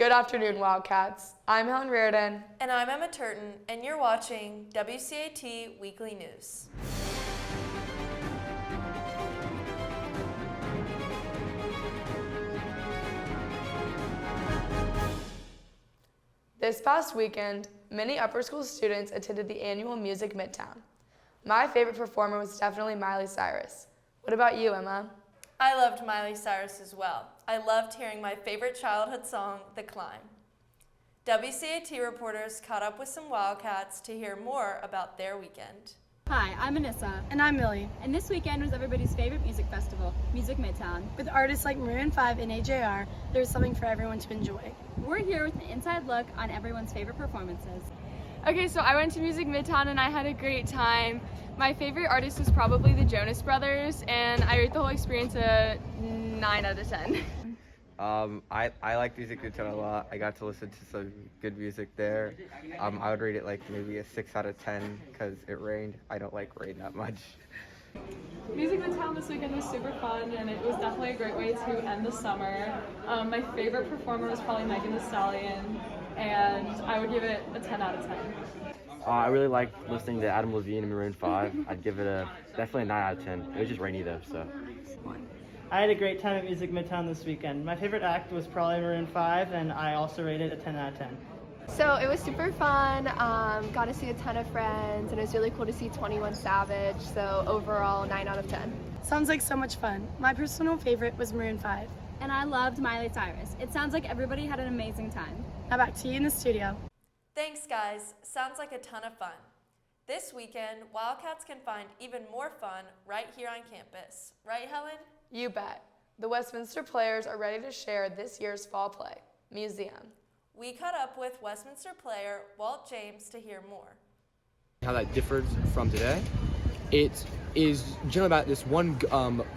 Good afternoon, Wildcats. I'm Helen Reardon. And I'm Emma Turton, and you're watching WCAT Weekly News. This past weekend, many upper school students attended the annual Music Midtown. My favorite performer was definitely Miley Cyrus. What about you, Emma? I loved Miley Cyrus as well. I loved hearing my favorite childhood song, The Climb. WCAT reporters caught up with some Wildcats to hear more about their weekend. Hi, I'm Anissa. And I'm Millie. And this weekend was everybody's favorite music festival, Music Midtown. With artists like Maroon 5 and AJR, there's something for everyone to enjoy. We're here with an inside look on everyone's favorite performances. Okay, so I went to Music Midtown and I had a great time. My favorite artist was probably the Jonas Brothers, and I rate the whole experience a 9 out of 10. I like Music Midtown a lot. I got to listen to some good music there. I would rate it like maybe a 6 out of 10 because it rained. I don't like rain that much. Music Midtown this weekend was super fun, and it was definitely a great way to end the summer. My favorite performer was probably Megan Thee Stallion, and I would give it a 10 out of 10. I really liked listening to Adam Levine and Maroon 5. I'd give it definitely a 9 out of 10. It was just rainy though, so. I had a great time at Music Midtown this weekend. My favorite act was probably Maroon 5, and I also rated it a 10 out of 10. So it was super fun, got to see a ton of friends, and it was really cool to see 21 Savage, so overall 9 out of 10. Sounds like so much fun. My personal favorite was Maroon 5. And I loved Miley Cyrus. It sounds like everybody had an amazing time. Now back to you in the studio. Thanks, guys. Sounds like a ton of fun. This weekend, Wildcats can find even more fun right here on campus. Right, Helen? You bet. The Westminster players are ready to share this year's fall play, Museum. We caught up with Westminster player Walt James to hear more. How that differs from today. It is generally about this one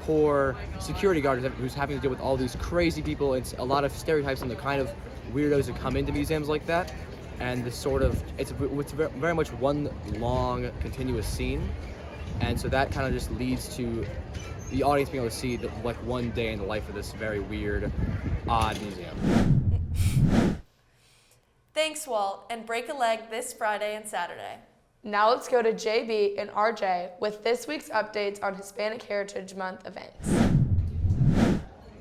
poor security guard who's having to deal with all these crazy people. It's a lot of stereotypes on the kind of weirdos that come into museums like that. And this sort of, it's very much one long continuous scene. And so that kind of just leads to the audience being able to see like one day in the life of this very weird, odd museum. Thanks, Walt, and break a leg this Friday and Saturday. Now let's go to JB and RJ with this week's updates on Hispanic Heritage Month events.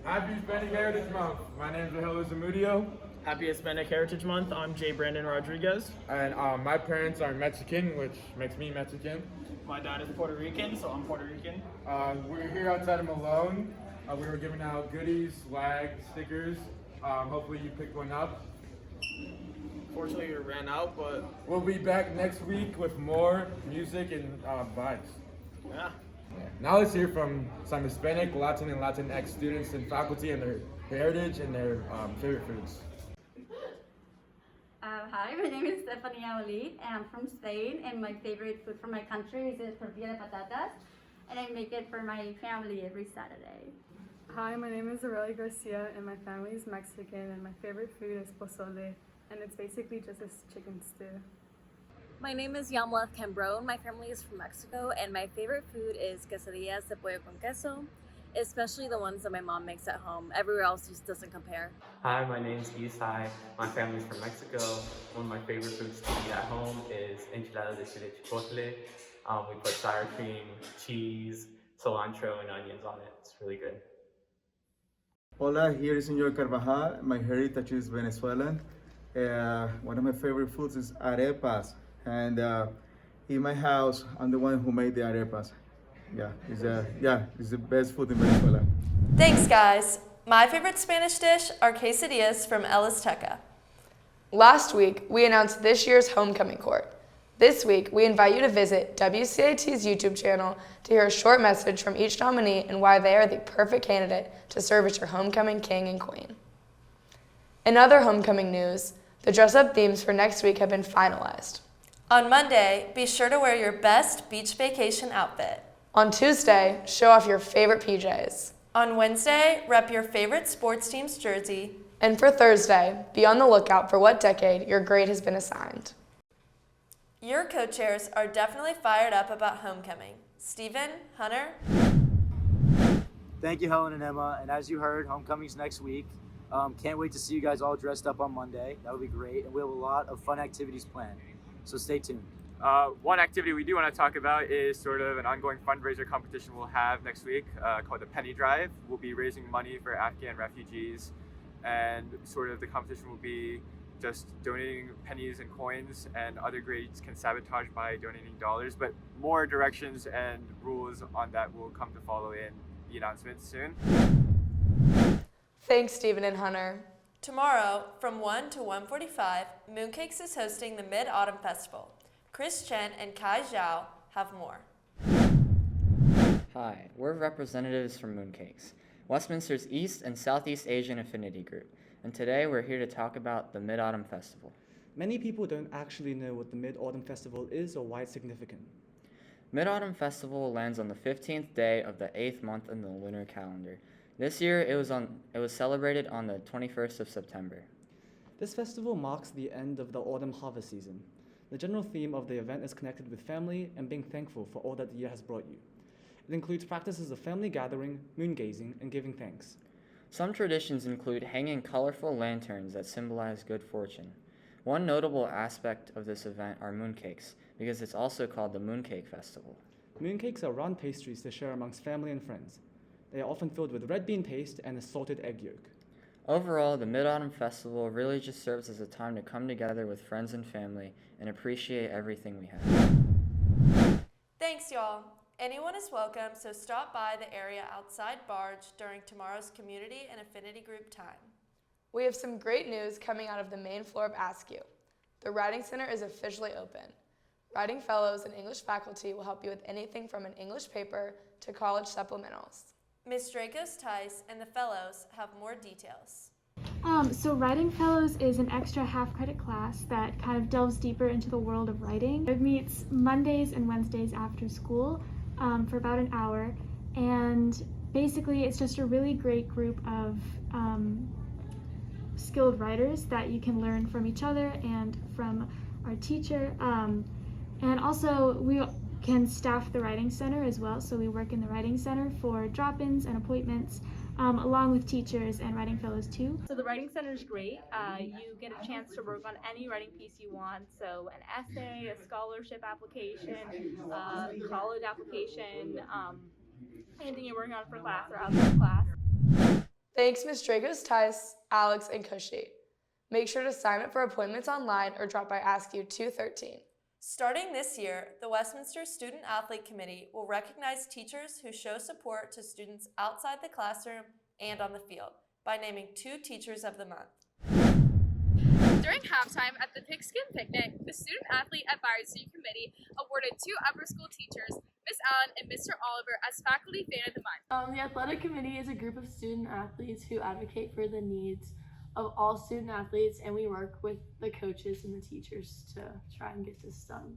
Happy Hispanic Heritage Month. My name is Rogelio Zamudio. Happy Hispanic Heritage Month. I'm Jay Brandon Rodriguez. And my parents are Mexican, which makes me Mexican. My dad is Puerto Rican, so I'm Puerto Rican. We're here outside of Malone. We were giving out goodies, swag, stickers. Hopefully you picked one up. Fortunately, we ran out, but we'll be back next week with more music and vibes. Yeah. Now let's hear from some Hispanic, Latin, and Latinx students and faculty and their heritage and their favorite foods. Hi, my name is Stephania Oli, and I'm from Spain, and my favorite food from my country is tortilla de patatas, and I make it for my family every Saturday. Hi, my name is Aurelia Garcia, and my family is Mexican, and my favorite food is pozole, and it's basically just a chicken stew. My name is Yamla Cambron. My family is from Mexico, and my favorite food is quesadillas de pollo con queso, especially the ones that my mom makes at home. Everywhere else just doesn't compare. Hi, my name is Isai. My family's from Mexico. One of my favorite foods to eat at home is enchiladas de chile chipotle. We put sour cream, cheese, cilantro, and onions on it. It's really good. Hola, here is Senor Carvajal. My heritage is Venezuelan. One of my favorite foods is arepas. And in my house, I'm the one who made the arepas. It's the best food in Venezuela. Thanks, guys. My favorite Spanish dish are quesadillas from El Azteca. Last week, we announced this year's homecoming court. This week, we invite you to visit WCAT's YouTube channel to hear a short message from each nominee and why they are the perfect candidate to serve as your homecoming king and queen. In other homecoming news, the dress-up themes for next week have been finalized. On Monday, be sure to wear your best beach vacation outfit. On Tuesday, show off your favorite PJs. On Wednesday, rep your favorite sports team's jersey. And for Thursday, be on the lookout for what decade your grade has been assigned. Your co-chairs are definitely fired up about homecoming. Stephen, Hunter? Thank you, Helen and Emma. And as you heard, homecoming's next week. Can't wait to see you guys all dressed up on Monday. That would be great. And we have a lot of fun activities planned. So stay tuned. One activity we do want to talk about is sort of an ongoing fundraiser competition we'll have next week called the Penny Drive. We'll be raising money for Afghan refugees, and sort of the competition will be just donating pennies and coins, and other grades can sabotage by donating dollars, but more directions and rules on that will come to follow in the announcements soon. Thanks, Stephen and Hunter. Tomorrow, from 1 to 1:45, Mooncakes is hosting the Mid-Autumn Festival. Chris Chen and Kai Zhao have more. Hi, we're representatives from Mooncakes, Westminster's East and Southeast Asian affinity group, and today we're here to talk about the Mid-Autumn Festival. Many people don't actually know what the Mid-Autumn Festival is or why it's significant. Mid-Autumn Festival lands on the 15th day of the 8th month in the lunar calendar. This year it was celebrated on the 21st of September. This festival marks the end of the autumn harvest season. The general theme of the event is connected with family and being thankful for all that the year has brought you. It includes practices of family gathering, moon gazing, and giving thanks. Some traditions include hanging colorful lanterns that symbolize good fortune. One notable aspect of this event are mooncakes, because it's also called the Mooncake Festival. Mooncakes are round pastries to share amongst family and friends. They are often filled with red bean paste and a salted egg yolk. Overall, the Mid-Autumn Festival really just serves as a time to come together with friends and family and appreciate everything we have. Thanks, y'all. Anyone is welcome, so stop by the area outside Barge during tomorrow's community and affinity group time. We have some great news coming out of the main floor of Askew. The Writing Center is officially open. Writing fellows and English faculty will help you with anything from an English paper to college supplementals. Ms. Dracos Tice and the fellows have more details. So Writing Fellows is an extra half-credit class that kind of delves deeper into the world of writing. It meets Mondays and Wednesdays after school for about an hour, and basically it's just a really great group of skilled writers that you can learn from each other and from our teacher. And also we can staff the Writing Center as well, so we work in the Writing Center for drop-ins and appointments, along with teachers and Writing Fellows too. So the Writing Center is great. You get a chance to work on any writing piece you want, so an essay, a scholarship application, college application, anything you're working on for class or outside of class. Thanks, Ms. Dracos Tice, Alex, and Cushy. Make sure to sign up for appointments online or drop by Askew 213. Starting this year, the Westminster Student Athlete Committee will recognize teachers who show support to students outside the classroom and on the field by naming 2 Teachers of the Month. During halftime at the Pigskin Picnic, the Student Athlete Advisory Committee awarded 2 upper school teachers, Miss Allen and Mr. Oliver, as Faculty Fan of the Month. The Athletic Committee is a group of student athletes who advocate for the needs of all student athletes, and we work with the coaches and the teachers to try and get this done.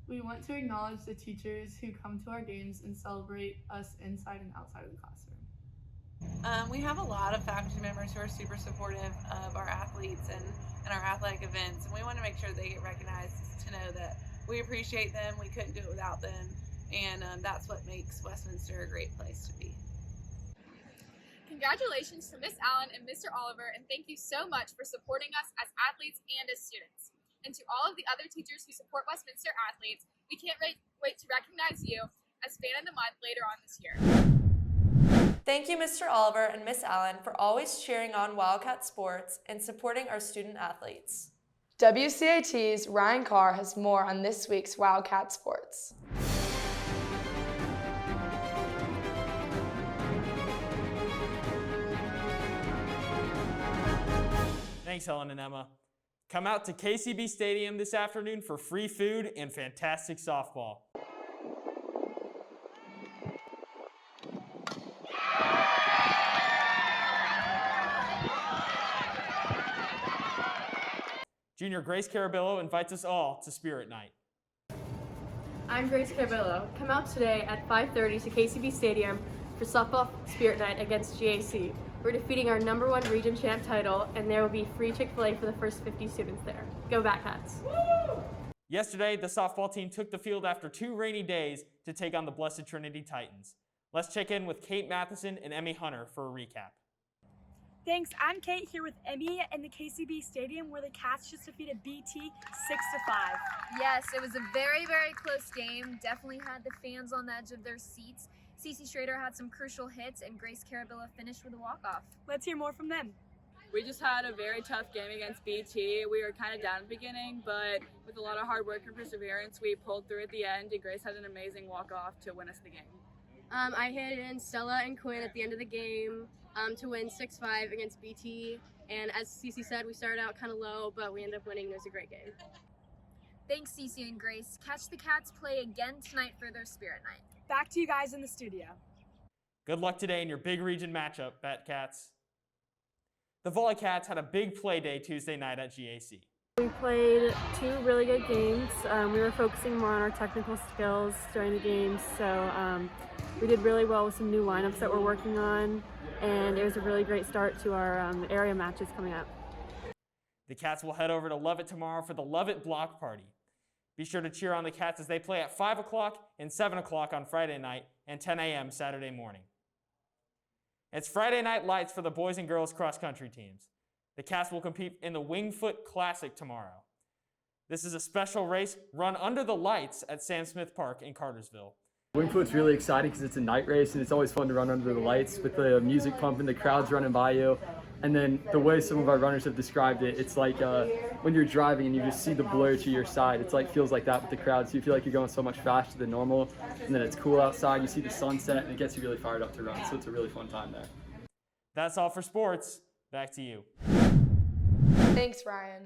We want to acknowledge the teachers who come to our games and celebrate us inside and outside of the classroom. We have a lot of faculty members who are super supportive of our athletes and our athletic events, and we want to make sure they get recognized to know that we appreciate them, we couldn't do it without them, and that's what makes Westminster a great place to be. Congratulations to Miss Allen and Mr. Oliver, and thank you so much for supporting us as athletes and as students. And to all of the other teachers who support Westminster athletes, we can't wait to recognize you as Fan of the Month later on this year. Thank you, Mr. Oliver and Miss Allen, for always cheering on Wildcat sports and supporting our student athletes. WCAT's Ryan Carr has more on this week's Wildcat sports. Thanks, Helen and Emma. Come out to KCB Stadium this afternoon for free food and fantastic softball. Junior Grace Carabillo invites us all to Spirit Night. I'm Grace Carabillo. Come out today at 5:30 to KCB Stadium for softball Spirit Night against GAC. We're defeating our #1 region champ title, and there will be free Chick-fil-A for the first 50 students there. Go Batcats! Yesterday, the softball team took the field after 2 rainy days to take on the Blessed Trinity Titans. Let's check in with Kate Matheson and Emmy Hunter for a recap. Thanks. I'm Kate here with Emmy in the KCB Stadium where the Cats just defeated BT 6-5. Yes, it was a very, very close game. Definitely had the fans on the edge of their seats. Cece Schrader had some crucial hits and Grace Carabilla finished with a walk-off. Let's hear more from them. We just had a very tough game against BT. We were kind of down at the beginning, but with a lot of hard work and perseverance, we pulled through at the end, and Grace had an amazing walk-off to win us the game. I hit in Stella and Quinn at the end of the game to win 6-5 against BT. And as Cece said, we started out kind of low, but we ended up winning. It was a great game. Thanks, Cece and Grace. Catch the Cats play again tonight for their Spirit Night. Back to you guys in the studio. Good luck today in your big region matchup, Bet Cats. The Volley Cats had a big play day Tuesday night at GAC. We played 2 really good games. We were focusing more on our technical skills during the games, so we did really well with some new lineups that we're working on, and it was a really great start to our area matches coming up. The Cats will head over to Lovett tomorrow for the Lovett Block Party. Be sure to cheer on the Cats as they play at 5 o'clock and 7 o'clock on Friday night and 10 a.m. Saturday morning. It's Friday Night Lights for the boys and girls cross-country teams. The Cats will compete in the Wingfoot Classic tomorrow. This is a special race run under the lights at Sam Smith Park in Cartersville. Wingfoot's really exciting because it's a night race and it's always fun to run under the lights with the music pumping, the crowds running by you. And then the way some of our runners have described it, it's like when you're driving and you just see the blur to your side. It's like feels like that with the crowd. So you feel like you're going so much faster than normal. And then it's cool outside. You see the sunset and it gets you really fired up to run. So it's a really fun time there. That's all for sports. Back to you. Thanks, Ryan.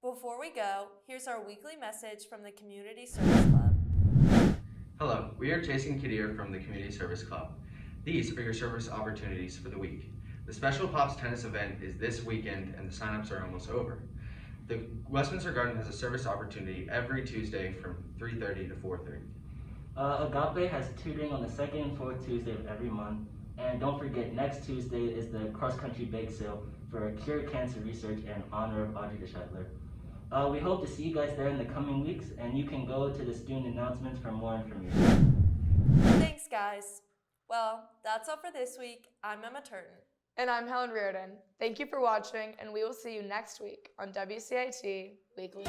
Before we go, here's our weekly message from the Community Service Club. Hello, we are Jason Kittier from the Community Service Club. These are your service opportunities for the week. The Special Pops tennis event is this weekend and the signups are almost over. The Westminster Garden has a service opportunity every Tuesday from 3:30 to 4:30. Agape has tutoring on the second and fourth Tuesday of every month. And don't forget, next Tuesday is the cross-country bake sale for Cure Cancer Research in honor of Audrey DeShetler. We hope to see you guys there in the coming weeks, and you can go to the student announcements for more information. Thanks, guys. Well, that's all for this week. I'm Emma Turton. And I'm Helen Reardon. Thank you for watching, and we will see you next week on WCAT Weekly.